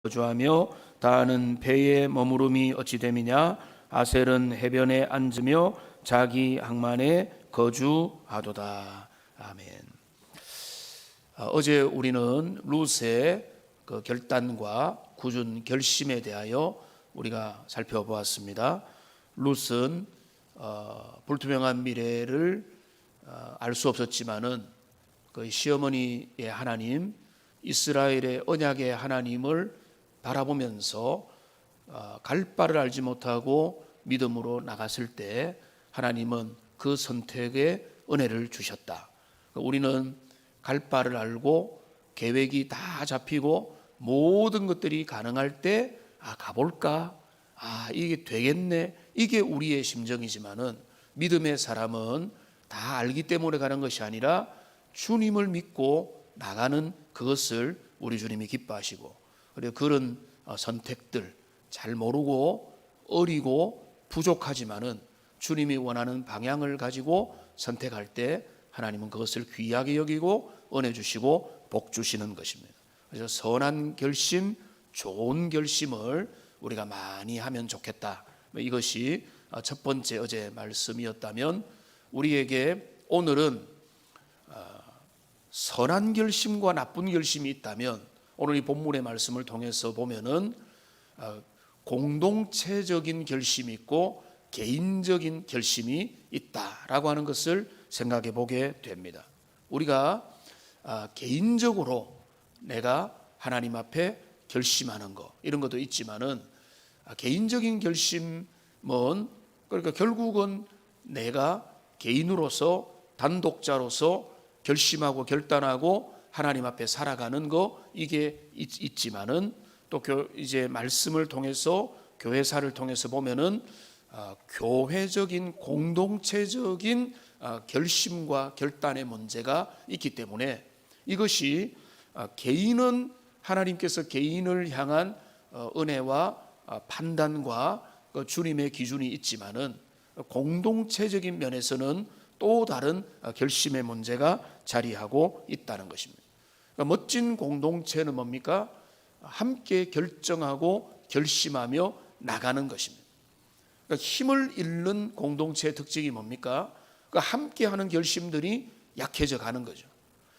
거주하며 다하는 배에 머무름이 어찌 됨이냐. 아셀은 해변에 앉으며 자기 항만에 거주하도다. 아멘. 어제 우리는 룻의 그 결단과 굳은 결심에 대하여 우리가 살펴보았습니다. 룻은 불투명한 미래를 알 수 없었지만은 그 시어머니의 하나님, 이스라엘의 언약의 하나님을 바라보면서 갈 바를 알지 못하고 믿음으로 나갔을 때 하나님은 그 선택에 은혜를 주셨다. 우리는 갈 바를 알고 계획이 다 잡히고 모든 것들이 가능할 때 가볼까? 이게 되겠네. 이게 우리의 심정이지만은 믿음의 사람은 다 알기 때문에 가는 것이 아니라 주님을 믿고 나가는 그것을 우리 주님이 기뻐하시고, 그리고 그런 선택들 잘 모르고 어리고 부족하지만은 주님이 원하는 방향을 가지고 선택할 때 하나님은 그것을 귀하게 여기고 은혜 주시고 복 주시는 것입니다. 그래서 선한 결심, 좋은 결심을 우리가 많이 하면 좋겠다. 이것이 첫 번째 어제 말씀이었다면, 우리에게 오늘은 선한 결심과 나쁜 결심이 있다면, 오늘 이 본문의 말씀을 통해서 보면은 공동체적인 결심이 있고 개인적인 결심이 있다라고 하는 것을 생각해 보게 됩니다. 우리가 개인적으로 내가 하나님 앞에 결심하는 것, 이런 것도 있지만은 개인적인 결심은 그러니까 결국은 내가 개인으로서 단독자로서 결심하고 결단하고 하나님 앞에 살아가는 거, 이게 있지만은 또 이제 말씀을 통해서 교회사를 통해서 보면은 교회적인 공동체적인 결심과 결단의 문제가 있기 때문에, 이것이 개인은 하나님께서 개인을 향한 은혜와 판단과 주님의 기준이 있지만은 공동체적인 면에서는 또 다른 결심의 문제가 자리하고 있다는 것입니다. 그러니까 멋진 공동체는 뭡니까? 함께 결정하고 결심하며 나가는 것입니다. 그러니까 힘을 잃는 공동체의 특징이 뭡니까? 그러니까 함께하는 결심들이 약해져 가는 거죠.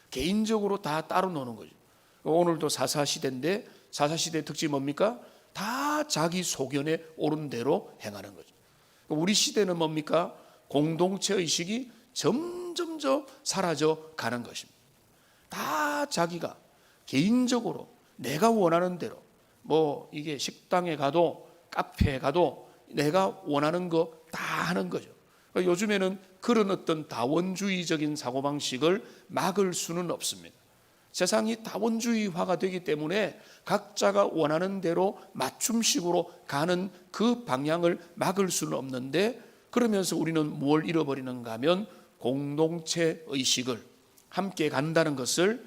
개인적으로 다 따로 노는 거죠. 오늘도 사사시대인데 사사시대의 특징이 뭡니까? 다 자기 소견에 옳은 대로 행하는 거죠. 우리 시대는 뭡니까? 공동체 의식이 점점점 사라져 가는 것입니다. 다 자기가 개인적으로 내가 원하는 대로, 이게 식당에 가도 카페에 가도 내가 원하는 거 다 하는 거죠. 요즘에는 그런 어떤 다원주의적인 사고방식을 막을 수는 없습니다. 세상이 다원주의화가 되기 때문에 각자가 원하는 대로 맞춤식으로 가는 그 방향을 막을 수는 없는데, 그러면서 우리는 뭘 잃어버리는가 하면 공동체 의식을, 함께 간다는 것을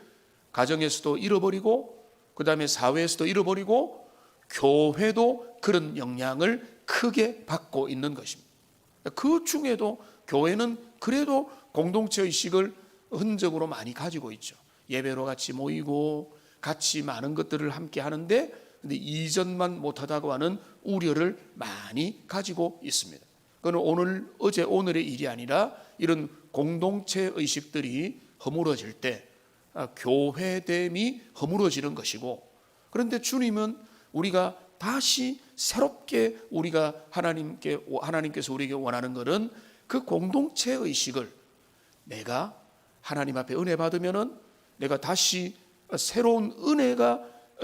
가정에서도 잃어버리고, 그 다음에 사회에서도 잃어버리고, 교회도 그런 영향을 크게 받고 있는 것입니다. 그 중에도 교회는 그래도 공동체 의식을 흔적으로 많이 가지고 있죠. 예배로 같이 모이고 같이 많은 것들을 함께 하는데, 근데 이전만 못하다고 하는 우려를 많이 가지고 있습니다. 그건 오늘의 일이 아니라 이런 공동체 의식들이 허물어질 때 교회됨이 허물어지는 것이고, 그런데 주님은 우리가 다시 새롭게 우리가 하나님께서 우리에게 원하는 것은 그 공동체 의식을, 내가 하나님 앞에 은혜 받으면은 내가 다시 새로운 은혜가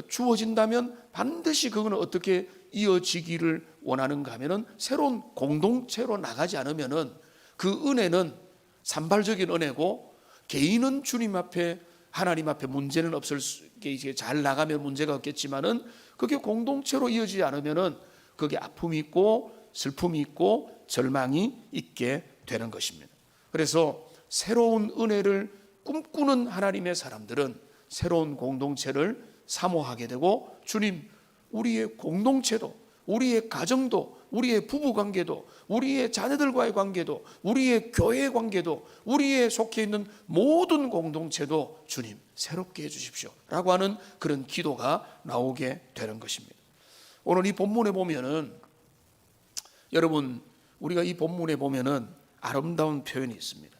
주어진다면 반드시 그거는 어떻게 이어지기를 원하는가 하면은 새로운 공동체로 나가지 않으면은 그 은혜는 산발적인 은혜고, 개인은 주님 앞에 하나님 앞에 문제는 없을 수, 이게 잘 나가면 문제가 없겠지만은 그게 공동체로 이어지지 않으면은 그게 아픔이 있고 슬픔이 있고 절망이 있게 되는 것입니다. 그래서 새로운 은혜를 꿈꾸는 하나님의 사람들은 새로운 공동체를 사모하게 되고, 주님, 우리의 공동체도, 우리의 가정도, 우리의 부부 관계도, 우리의 자녀들과의 관계도, 우리의 교회 관계도, 우리의 속해 있는 모든 공동체도 주님 새롭게 해주십시오 라고 하는 그런 기도가 나오게 되는 것입니다. 오늘 이 본문에 보면은, 여러분, 우리가 이 본문에 보면은 아름다운 표현이 있습니다.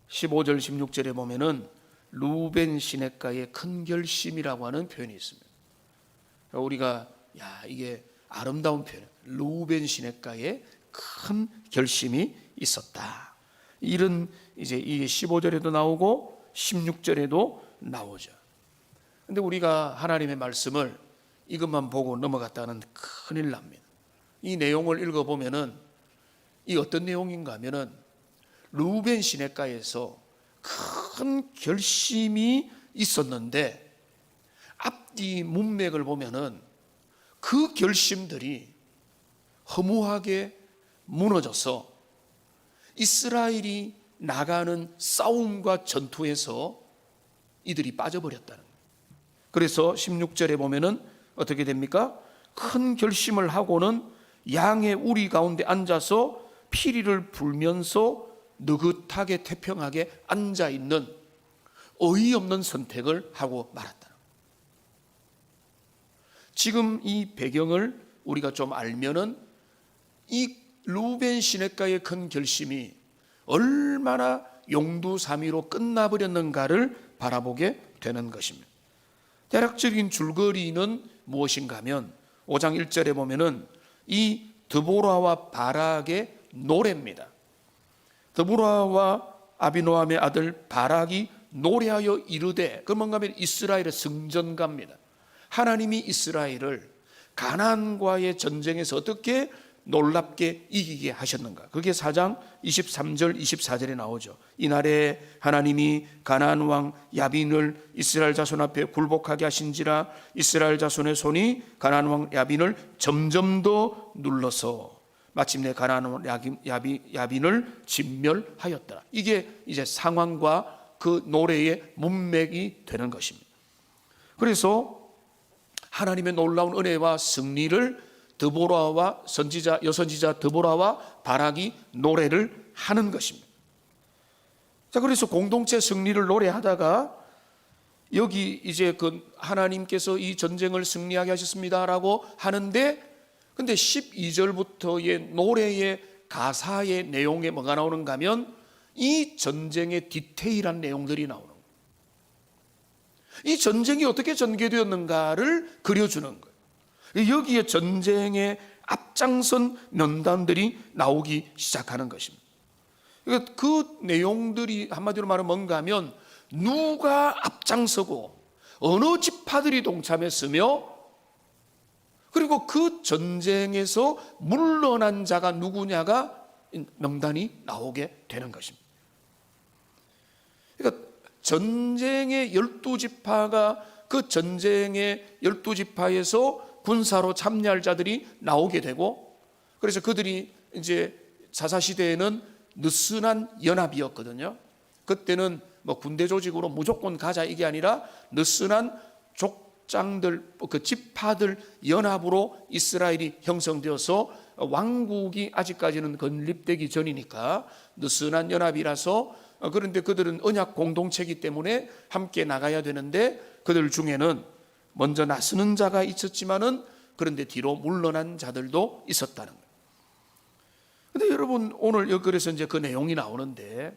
15절 16절에 보면은 루벤 시냇가의 큰 결심이라고 하는 표현이 있습니다. 우리가 이게 아름다운 표현, 루벤 시냇가에 큰 결심이 있었다, 이런 이제 이 15절에도 나오고 16절에도 나오죠. 근데 우리가 하나님의 말씀을 이것만 보고 넘어갔다가는 큰일 납니다. 이 내용을 읽어보면은 이 어떤 내용인가 하면은 루벤 시냇가에서 큰 결심이 있었는데 앞뒤 문맥을 보면은 그 결심들이 허무하게 무너져서 이스라엘이 나가는 싸움과 전투에서 이들이 빠져버렸다는 거예요. 그래서 16절에 보면은 어떻게 됩니까? 큰 결심을 하고는 양의 우리 가운데 앉아서 피리를 불면서 느긋하게 태평하게 앉아있는 어이없는 선택을 하고 말았다. 지금 이 배경을 우리가 좀 알면은 이 루벤 시냇가의 큰 결심이 얼마나 용두사미로 끝나버렸는가를 바라보게 되는 것입니다. 대략적인 줄거리는 무엇인가 하면 5장 1절에 보면은 이 드보라와 바락의 노래입니다. 드보라와 아비노함의 아들 바락이 노래하여 이르되, 그 뭔가 하면 이스라엘의 승전가입니다. 하나님이 이스라엘을 가나안과의 전쟁에서 어떻게 놀랍게 이기게 하셨는가. 그게 4장 23절 24절에 나오죠. 이날에 하나님이 가나안 왕 야빈을 이스라엘 자손 앞에 굴복하게 하신지라 이스라엘 자손의 손이 가나안 왕 야빈을 점점 더 눌러서 마침내 가나안 왕 야빈을 진멸하였더라. 이게 이제 상황과 그 노래의 문맥이 되는 것입니다. 그래서 하나님의 놀라운 은혜와 승리를 드보라와 여선지자 드보라와 바락이 노래를 하는 것입니다. 자, 그래서 공동체 승리를 노래하다가 여기 이제 그 하나님께서 이 전쟁을 승리하게 하셨습니다라고 하는데, 근데 12절부터의 노래의 가사의 내용에 뭐가 나오는가 하면 이 전쟁의 디테일한 내용들이 나오는 거예요. 이 전쟁이 어떻게 전개되었는가를 그려주는 거예요. 여기에 전쟁의 앞장선 면단들이 나오기 시작하는 것입니다. 그러니까 그 내용들이 한마디로 말하면 뭔가 하면 누가 앞장서고 어느 지파들이 동참했으며, 그리고 그 전쟁에서 물러난 자가 누구냐가 명단이 나오게 되는 것입니다. 그러니까 전쟁의 12지파가 그 전쟁의 12지파에서 군사로 참여할 자들이 나오게 되고, 그래서 그들이 이제 사사시대에는 느슨한 연합이었거든요. 그때는 뭐 군대 조직으로 무조건 가자 이게 아니라 느슨한 족장들, 그 지파들 연합으로 이스라엘이 형성되어서 왕국이 아직까지는 건립되기 전이니까 느슨한 연합이라서, 그런데 그들은 언약 공동체이기 때문에 함께 나가야 되는데 그들 중에는 먼저 나서는 자가 있었지만은 그런데 뒤로 물러난 자들도 있었다는 거예요. 근데 여러분 오늘 여기 그래서 이제 그 내용이 나오는데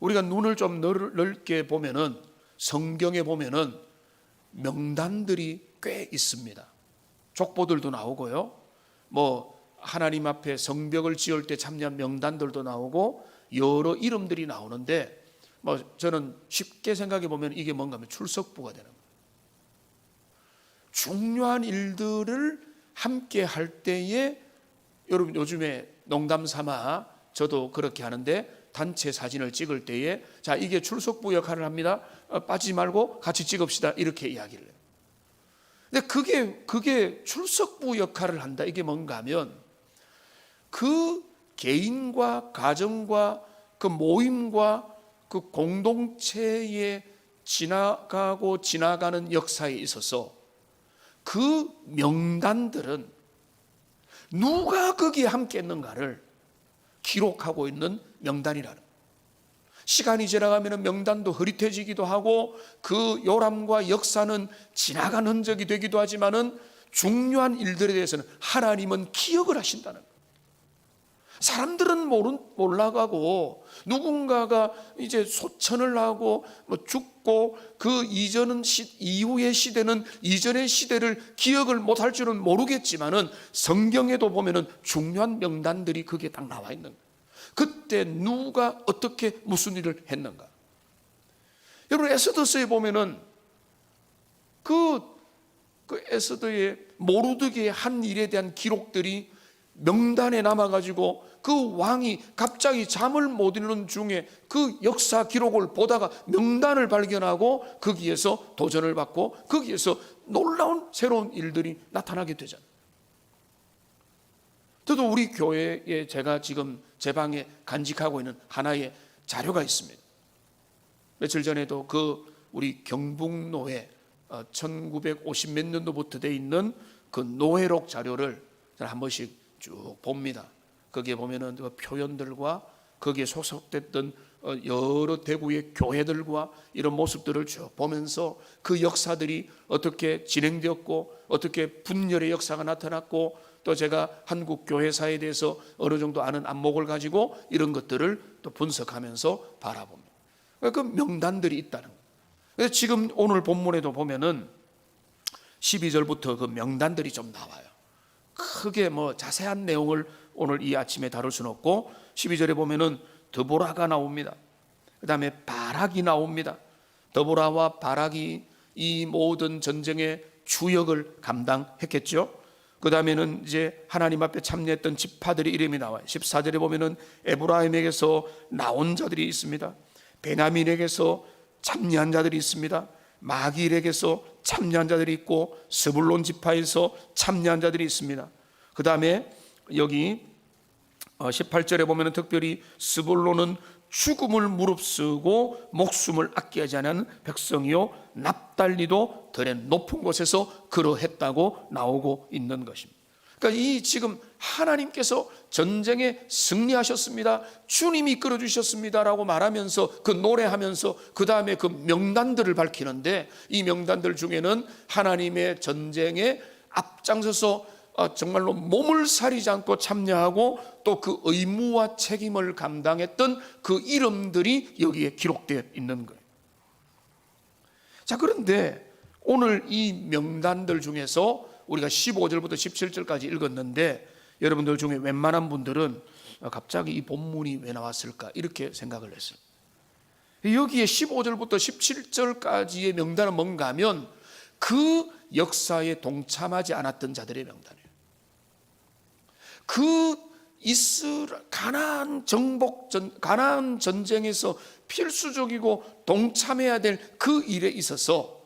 우리가 눈을 좀 넓게 보면은 성경에 보면은 명단들이 꽤 있습니다. 족보들도 나오고요. 뭐 하나님 앞에 성벽을 지을 때 참여한 명단들도 나오고 여러 이름들이 나오는데, 뭐 저는 쉽게 생각해 보면 이게 뭔가 하면 출석부가 되는 거예요. 중요한 일들을 함께 할 때에, 여러분 요즘에 농담 삼아 저도 그렇게 하는데 단체 사진을 찍을 때에 자 이게 출석부 역할을 합니다. 빠지지 말고 같이 찍읍시다 이렇게 이야기를 해요. 근데 그게 출석부 역할을 한다. 이게 뭔가 하면 그 개인과 가정과 그 모임과 그 공동체에 지나가고 지나가는 역사에 있어서 그 명단들은 누가 거기에 함께 했는가를 기록하고 있는 명단이라는 거예요. 시간이 지나가면 명단도 흐릿해지기도 하고 그 요람과 역사는 지나간 흔적이 되기도 하지만은 중요한 일들에 대해서는 하나님은 기억을 하신다는 거예요. 사람들은 몰라가고 누군가가 이제 소천을 하고 죽고 그 이후의 시대는 이전의 시대를 기억을 못할 줄은 모르겠지만은 성경에도 보면은 중요한 명단들이 거기에 딱 나와 있는 거예요. 그때 누가 어떻게 무슨 일을 했는가. 여러분 에스더서에 보면은 그 에스더의 모르드게의 한 일에 대한 기록들이 명단에 남아가지고 그 왕이 갑자기 잠을 못 이루는 중에 그 역사 기록을 보다가 명단을 발견하고 거기에서 도전을 받고 거기에서 놀라운 새로운 일들이 나타나게 되잖아요. 저도 우리 교회에 제가 지금 제 방에 간직하고 있는 하나의 자료가 있습니다. 며칠 전에도 우리 경북노회 1950 몇 년도부터 돼 있는 그 노회록 자료를 한 번씩 쭉 봅니다. 거기에 보면은 그 표현들과 거기에 소속됐던 여러 대구의 교회들과 이런 모습들을 쭉 보면서 그 역사들이 어떻게 진행되었고 어떻게 분열의 역사가 나타났고 또 제가 한국 교회사에 대해서 어느 정도 아는 안목을 가지고 이런 것들을 또 분석하면서 바라봅니다. 그 명단들이 있다는 거예요. 그래서 지금 오늘 본문에도 보면은 12절부터 그 명단들이 좀 나와요. 크게 자세한 내용을 오늘 이 아침에 다룰 수는 없고 12절에 보면은 드보라가 나옵니다. 그 다음에 바락이 나옵니다. 드보라와 바락이 이 모든 전쟁의 주역을 감당했겠죠. 그 다음에는 이제 하나님 앞에 참여했던 지파들의 이름이 나와요. 14절에 보면은 에브라임에게서 나온 자들이 있습니다. 베냐민에게서 참여한 자들이 있습니다. 마길에게서 참여한 자들이 있고 스불론 지파에서 참여한 자들이 있습니다. 그 다음에 여기 18절에 보면 특별히 스불론은 죽음을 무릅쓰고 목숨을 아끼지 않은 백성이요 납달리도 들의 높은 곳에서 그러했다고 나오고 있는 것입니다. 그러니까 이 지금 하나님께서 전쟁에 승리하셨습니다, 주님이 이끌어 주셨습니다라고 말하면서 그 노래하면서 그 다음에 그 명단들을 밝히는데 이 명단들 중에는 하나님의 전쟁에 앞장서서 정말로 몸을 사리지 않고 참여하고 또 그 의무와 책임을 감당했던 그 이름들이 여기에 기록되어 있는 거예요. 자, 그런데 오늘 이 명단들 중에서 우리가 15절부터 17절까지 읽었는데 여러분들 중에 웬만한 분들은 갑자기 이 본문이 왜 나왔을까 이렇게 생각을 했어요. 여기에 15절부터 17절까지의 명단은 뭔가 하면 그 역사에 동참하지 않았던 자들의 명단이에요. 그 가나안 가나안 전쟁에서 필수적이고 동참해야 될 그 일에 있어서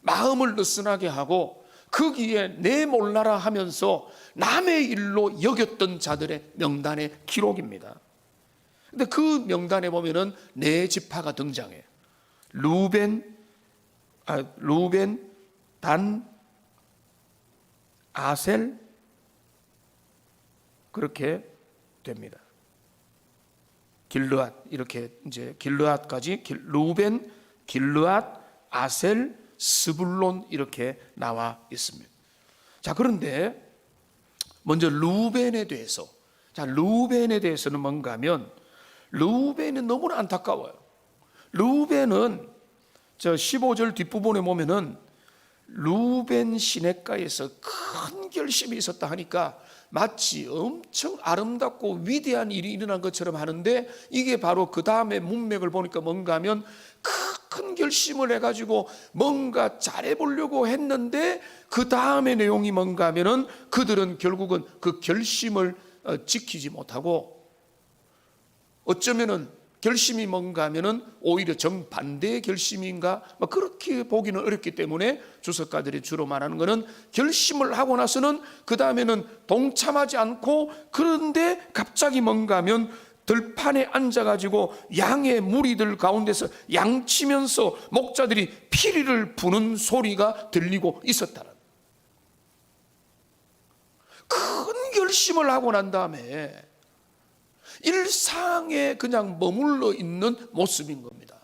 마음을 느슨하게 하고 거기에 내 몰라라 하면서 남의 일로 여겼던 자들의 명단의 기록입니다. 근데 그 명단에 보면은 네 지파가 등장해요. 루벤, 단, 아셀, 그렇게 됩니다. 길르앗, 이렇게 이제 길르앗까지 루벤, 길르앗, 아셀, 스불론 이렇게 나와 있습니다. 자, 그런데 먼저 루벤에 대해서는 뭔가 하면 루벤은 너무나 안타까워요. 루벤은 저 15절 뒷부분에 보면은 루벤 시냇가에서 큰 결심이 있었다 하니까 마치 엄청 아름답고 위대한 일이 일어난 것처럼 하는데 이게 바로 그 다음에 문맥을 보니까 뭔가 하면 큰 결심을 해가지고 뭔가 잘해보려고 했는데 그 다음에 내용이 뭔가 하면은 그들은 결국은 그 결심을 지키지 못하고 어쩌면은 결심이 뭔가 하면은 오히려 정반대의 결심인가 그렇게 보기는 어렵기 때문에 주석가들이 주로 말하는 것은 결심을 하고 나서는 그 다음에는 동참하지 않고 그런데 갑자기 뭔가 하면 들판에 앉아가지고 양의 무리들 가운데서 양치면서 목자들이 피리를 부는 소리가 들리고 있었다는 큰 결심을 하고 난 다음에 일상에 그냥 머물러 있는 모습인 겁니다.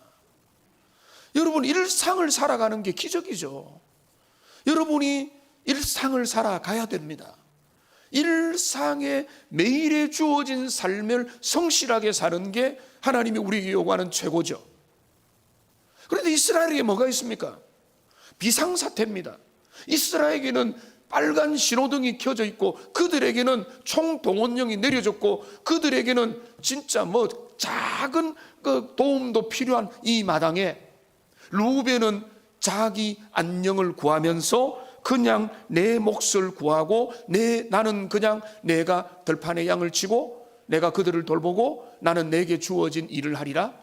여러분, 일상을 살아가는 게 기적이죠. 여러분이 일상을 살아가야 됩니다. 일상에 매일에 주어진 삶을 성실하게 사는 게 하나님이 우리에게 요구하는 최고죠. 그런데 이스라엘에게 뭐가 있습니까? 비상사태입니다. 이스라엘에게는 빨간 신호등이 켜져 있고, 그들에게는 총동원령이 내려졌고, 그들에게는 진짜 작은 도움도 필요한 이 마당에 루벤은 자기 안녕을 구하면서 그냥 내 몫을 구하고, 나는 그냥 내가 들판에 양을 치고 내가 그들을 돌보고 나는 내게 주어진 일을 하리라.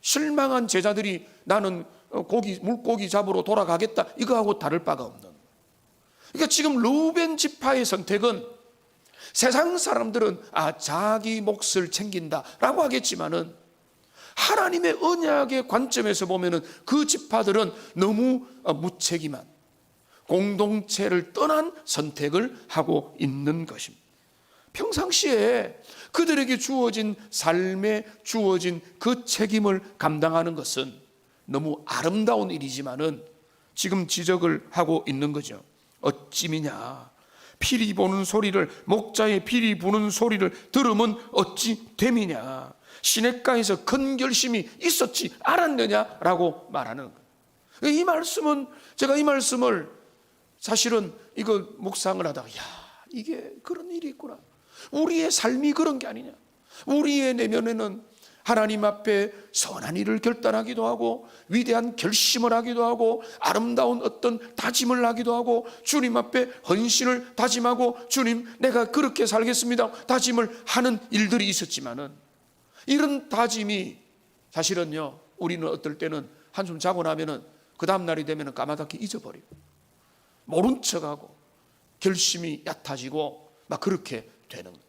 실망한 제자들이 나는 물고기 잡으러 돌아가겠다, 이거하고 다를 바가 없는. 그러니까 지금 루벤 지파의 선택은, 세상 사람들은 자기 몫을 챙긴다라고 하겠지만은 하나님의 언약의 관점에서 보면은 그 지파들은 너무 무책임한, 공동체를 떠난 선택을 하고 있는 것입니다. 평상시에 그들에게 주어진 삶에 주어진 그 책임을 감당하는 것은 너무 아름다운 일이지만은 지금 지적을 하고 있는 거죠. 어찌미냐, 피리 보는 소리를, 목자의 피리 부는 소리를 들으면 어찌 됨이냐, 시냇가에서 큰 결심이 있었지 않았느냐라고 말하는 거예요. 이 말씀은, 제가 이 말씀을 사실은 이거 묵상을 하다가 이게 그런 일이 있구나, 우리의 삶이 그런 게 아니냐, 우리의 내면에는 하나님 앞에 선한 일을 결단하기도 하고, 위대한 결심을 하기도 하고, 아름다운 어떤 다짐을 하기도 하고, 주님 앞에 헌신을 다짐하고, 주님 내가 그렇게 살겠습니다 다짐을 하는 일들이 있었지만은, 이런 다짐이 사실은요, 우리는 어떨 때는 한숨 자고 나면은 그 다음 날이 되면은 까마득히 잊어버려요. 모른 척하고 결심이 얕아지고 막 그렇게 되는 거예요.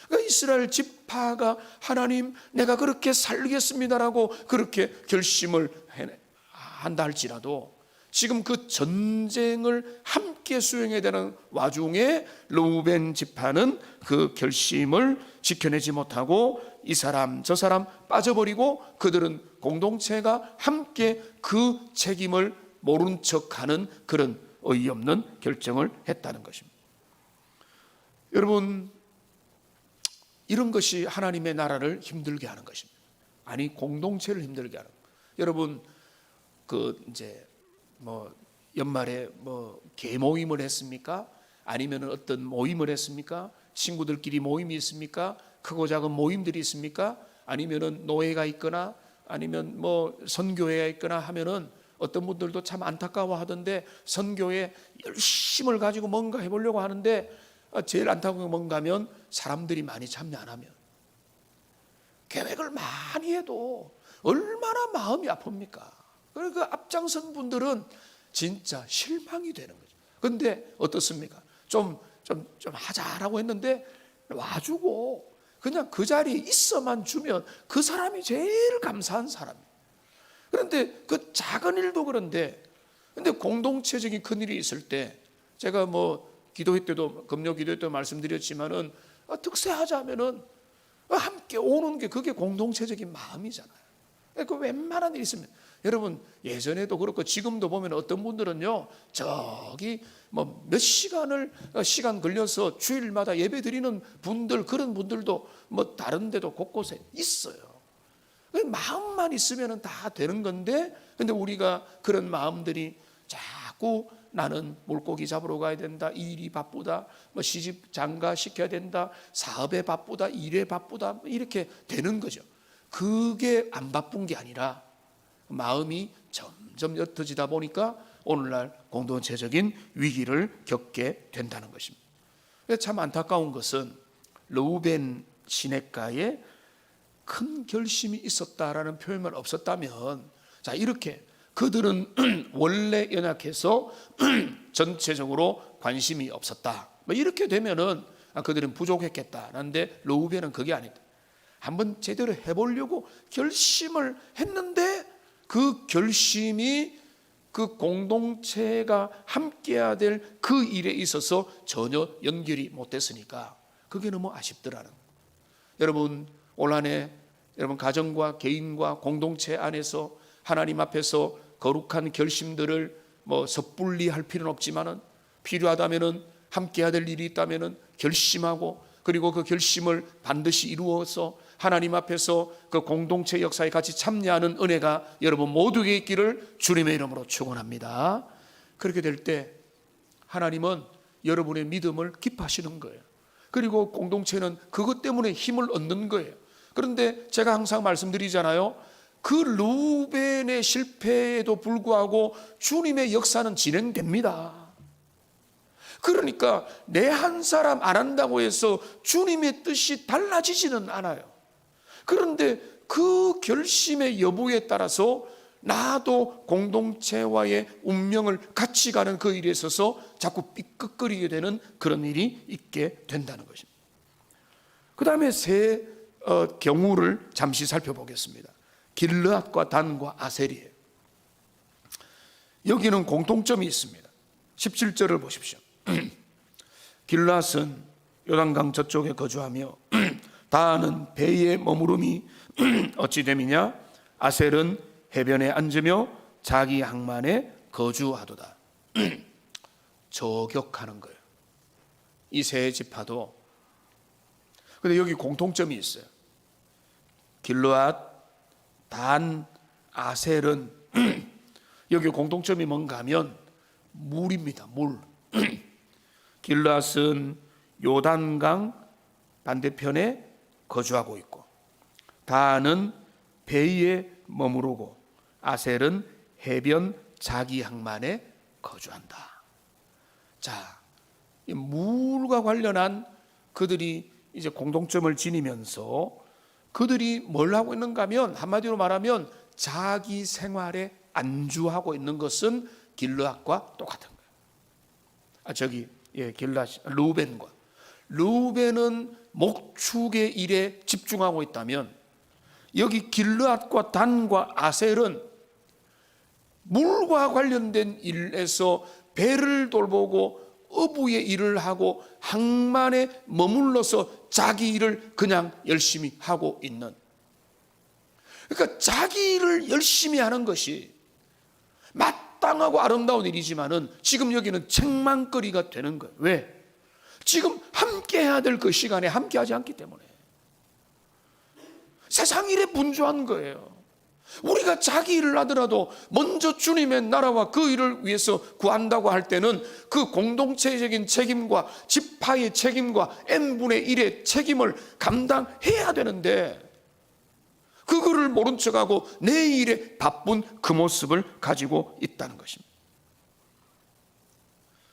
그러니까 이스라엘 지파가 하나님 내가 그렇게 살겠습니다라고 그렇게 결심을 한다 할지라도, 지금 그 전쟁을 함께 수행해야 되는 와중에 루벤 지파는 그 결심을 지켜내지 못하고 이 사람 저 사람 빠져버리고, 그들은 공동체가 함께 그 책임을 모른 척하는 그런 어이없는 결정을 했다는 것입니다. 여러분, 이런 것이 하나님의 나라를 힘들게 하는 것입니다. 아니, 공동체를 힘들게 하는 거예요. 여러분, 이제 연말에 개모임을 했습니까? 아니면 어떤 모임을 했습니까? 친구들끼리 모임이 있습니까? 크고 작은 모임들이 있습니까? 아니면은 노예가 있거나 아니면 선교회가 있거나 하면은 어떤 분들도 참 안타까워 하던데, 선교에 열심을 가지고 뭔가 해보려고 하는데 제일 안타까운 게 뭔가 하면 사람들이 많이 참여 안 하면, 계획을 많이 해도 얼마나 마음이 아픕니까? 그러니까 앞장선 분들은 진짜 실망이 되는 거죠. 그런데 어떻습니까? 좀 하자라고 했는데 와주고 그냥 그 자리에 있어만 주면 그 사람이 제일 감사한 사람이에요. 그런데 그 작은 일도 그런데, 근데 공동체적인 큰 일이 있을 때, 제가 기도회 때도, 금요 기도회 때도 말씀드렸지만은, 특세하자면은 함께 오는 게 그게 공동체적인 마음이잖아요. 그 웬만한 일이 있으면, 여러분 예전에도 그렇고 지금도 보면 어떤 분들은요, 저기 몇 시간 걸려서 주일마다 예배 드리는 분들, 그런 분들도 다른 데도 곳곳에 있어요. 마음만 있으면 다 되는 건데, 근데 우리가 그런 마음들이 자꾸 나는 물고기 잡으러 가야 된다, 일이 바쁘다, 시집 장가 시켜야 된다, 사업에 바쁘다, 일에 바쁘다, 이렇게 되는 거죠. 그게 안 바쁜 게 아니라 마음이 점점 옅어지다 보니까 오늘날 공동체적인 위기를 겪게 된다는 것입니다. 참 안타까운 것은 루벤 시냇가에 큰 결심이 있었다라는 표현만 없었다면, 자, 이렇게 그들은 원래 연약해서 전체적으로 관심이 없었다, 이렇게 되면은 그들은 부족했겠다라는데, 루벤은 그게 아니다. 한번 제대로 해보려고 결심을 했는데 그 결심이 그 공동체가 함께해야 될 그 일에 있어서 전혀 연결이 못됐으니까 그게 너무 아쉽더라는 거예요. 여러분 올 한 해 여러분 가정과 개인과 공동체 안에서 하나님 앞에서 거룩한 결심들을 섣불리 할 필요는 없지만은 필요하다면은 함께해야 될 일이 있다면은 결심하고 그리고 그 결심을 반드시 이루어서 하나님 앞에서 그 공동체 역사에 같이 참여하는 은혜가 여러분 모두에게 있기를 주님의 이름으로 축원합니다. 그렇게 될 때 하나님은 여러분의 믿음을 기뻐하시는 거예요. 그리고 공동체는 그것 때문에 힘을 얻는 거예요. 그런데 제가 항상 말씀드리잖아요. 그 루벤의 실패에도 불구하고 주님의 역사는 진행됩니다. 그러니까 내 한 사람 안 한다고 해서 주님의 뜻이 달라지지는 않아요. 그런데 그 결심의 여부에 따라서 나도 공동체와의 운명을 같이 가는 그 일에 있어서 자꾸 삐끗거리게 되는 그런 일이 있게 된다는 것입니다. 그 다음에 세 경우를 잠시 살펴보겠습니다. 길르앗과 단과 아셀이에요. 여기는 공통점이 있습니다. 17절을 보십시오. 길르앗은 요단강 저쪽에 거주하며 단은 배에 머무름이 어찌 됨이냐? 아셀은 해변에 앉으며 자기 항만에 거주하도다. 저격하는 거예요. 이 세 지파도. 근데 여기 공통점이 있어요. 길르앗, 단, 아셀은 여기 공통점이 뭔가 하면 물입니다. 물. 길르앗은 요단강 반대편에 거주하고 있고, 단은 배에 머무르고, 아셀은 해변 자기 항만에 거주한다. 자, 이 물과 관련한 그들이 이제 공동점을 지니면서 그들이 뭘 하고 있는가 하면 한마디로 말하면 자기 생활에 안주하고 있는 것은 길르앗과 똑같은 거예요. 루벤은 목축의 일에 집중하고 있다면 여기 길르앗과 단과 아셀은 물과 관련된 일에서 배를 돌보고 어부의 일을 하고 항만에 머물러서 자기 일을 그냥 열심히 하고 있는, 그러니까 자기 일을 열심히 하는 것이 마땅하고 아름다운 일이지만은 지금 여기는 책망거리가 되는 거예요. 왜? 지금 함께 해야 될 그 시간에 함께 하지 않기 때문에. 세상 일에 분주한 거예요. 우리가 자기 일을 하더라도 먼저 주님의 나라와 그 일을 위해서 구한다고 할 때는 그 공동체적인 책임과 지파의 책임과 n분의 1의 책임을 감당해야 되는데 그거를 모른 척하고 내 일에 바쁜 그 모습을 가지고 있다는 것입니다.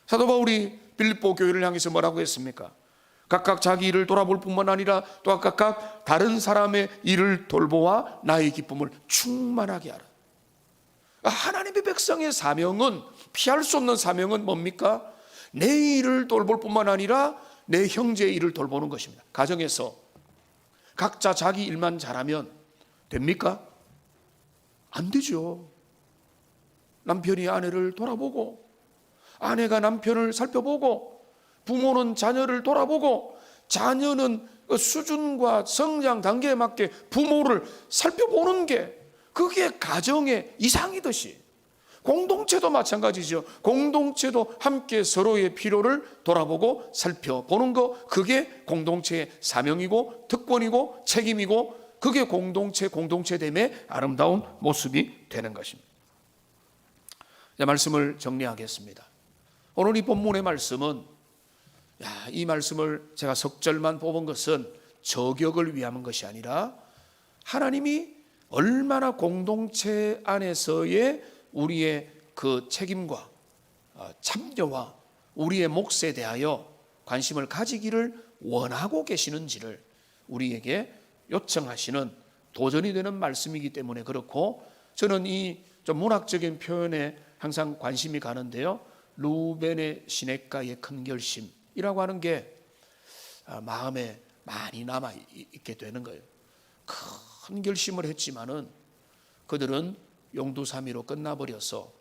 사도 바울이 빌립보 교회를 향해서 뭐라고 했습니까? 각각 자기 일을 돌아볼 뿐만 아니라 또 각각 다른 사람의 일을 돌보아 나의 기쁨을 충만하게 하라. 하나님의 백성의 사명은, 피할 수 없는 사명은 뭡니까? 내 일을 돌볼 뿐만 아니라 내 형제의 일을 돌보는 것입니다. 가정에서 각자 자기 일만 잘하면 됩니까? 안 되죠. 남편이 아내를 돌아보고, 아내가 남편을 살펴보고, 부모는 자녀를 돌아보고, 자녀는 수준과 성장 단계에 맞게 부모를 살펴보는 게 그게 가정의 이상이듯이 공동체도 마찬가지죠. 공동체도 함께 서로의 필요를 돌아보고 살펴보는 거, 그게 공동체의 사명이고 특권이고 책임이고 그게 공동체됨의 아름다운 모습이 되는 것입니다. 이제 말씀을 정리하겠습니다. 오늘 이 본문의 말씀은, 이 말씀을 제가 석절만 뽑은 것은 저격을 위한 것이 아니라 하나님이 얼마나 공동체 안에서의 우리의 그 책임과 참여와 우리의 몫에 대하여 관심을 가지기를 원하고 계시는지를 우리에게 요청하시는 도전이 되는 말씀이기 때문에 그렇고, 저는 이 좀 문학적인 표현에 항상 관심이 가는데요. 루벤의 시냇가의 큰 결심이라고 하는 게 마음에 많이 남아 있게 되는 거예요. 큰 결심을 했지만은 그들은 용두사미로 끝나버려서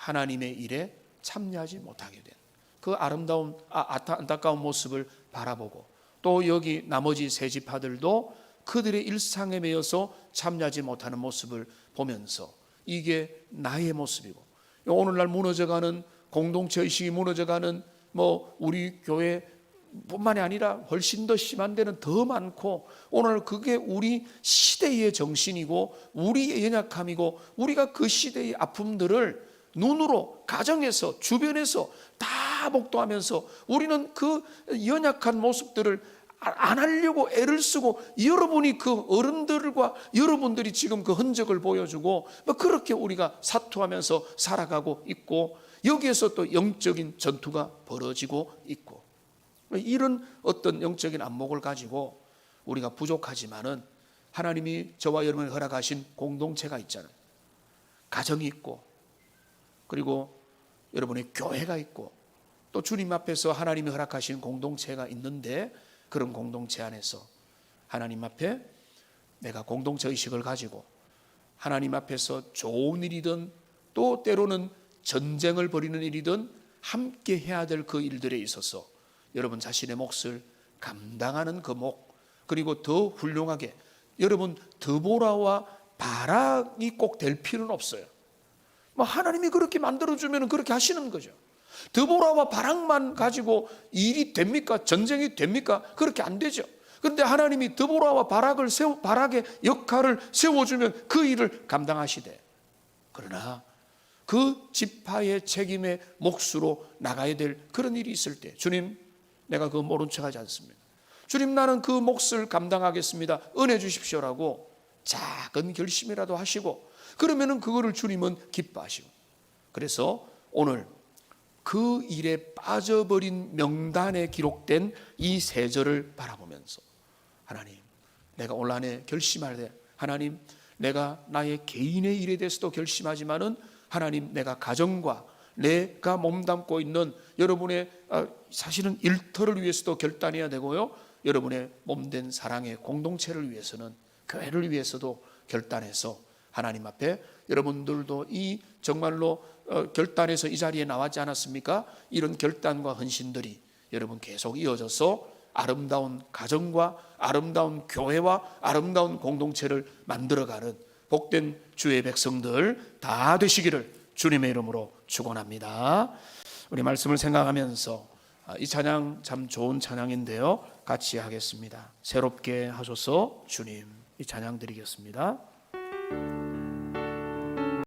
하나님의 일에 참여하지 못하게 된 그 아름다운 안타까운 모습을 바라보고, 또 여기 나머지 세 지파들도 그들의 일상에 매여서 참여하지 못하는 모습을 보면서 이게 나의 모습이고, 오늘날 무너져가는 공동체 의식이 무너져가는 우리 교회 뿐만이 아니라 훨씬 더 심한 데는 더 많고, 오늘 그게 우리 시대의 정신이고 우리의 연약함이고, 우리가 그 시대의 아픔들을 눈으로, 가정에서, 주변에서 다 목도하면서 우리는 그 연약한 모습들을 안 하려고 애를 쓰고, 여러분이 그 어른들과 여러분들이 지금 그 흔적을 보여주고 그렇게 우리가 사투하면서 살아가고 있고, 여기에서 또 영적인 전투가 벌어지고 있고, 이런 어떤 영적인 안목을 가지고 우리가 부족하지만은 하나님이 저와 여러분이 허락하신 공동체가 있잖아요. 가정이 있고, 그리고 여러분의 교회가 있고, 또 주님 앞에서 하나님이 허락하신 공동체가 있는데, 그런 공동체 안에서 하나님 앞에 내가 공동체 의식을 가지고 하나님 앞에서 좋은 일이든 또 때로는 전쟁을 벌이는 일이든 함께 해야 될 그 일들에 있어서 여러분 자신의 몫을 감당하는 그 목, 그리고 더 훌륭하게, 여러분 드보라와 바락이 꼭 될 필요는 없어요. 하나님이 그렇게 만들어주면 그렇게 하시는 거죠. 드보라와 바락만 가지고 일이 됩니까? 전쟁이 됩니까? 그렇게 안 되죠. 그런데 하나님이 드보라와 바락의 역할을 세워주면 그 일을 감당하시되, 그러나 그 지파의 책임의 몫으로 나가야 될 그런 일이 있을 때, 주님, 내가 그거 모른 척하지 않습니다. 주님, 나는 그 몫을 감당하겠습니다. 은혜 주십시오라고 작은 결심이라도 하시고, 그러면은 그거를 주님은 기뻐하시고, 그래서 오늘 그 일에 빠져버린 명단에 기록된 이 세 절을 바라보면서, 하나님, 내가 올 한 해 결심할 때, 하나님, 내가 나의 개인의 일에 대해서도 결심하지만은 하나님, 내가 가정과 내가 몸담고 있는 여러분의 사실은 일터를 위해서도 결단해야 되고요, 여러분의 몸된 사랑의 공동체를 위해서는, 교회를 위해서도 결단해서 하나님 앞에, 여러분들도 이 정말로 결단해서 이 자리에 나왔지 않았습니까? 이런 결단과 헌신들이 여러분 계속 이어져서 아름다운 가정과 아름다운 교회와 아름다운 공동체를 만들어가는 복된 주의 백성들 다 되시기를 주님의 이름으로 축원합니다. 우리 말씀을 생각하면서 이 찬양 참 좋은 찬양인데요, 같이 하겠습니다. 새롭게 하소서 주님, 이 찬양 드리겠습니다.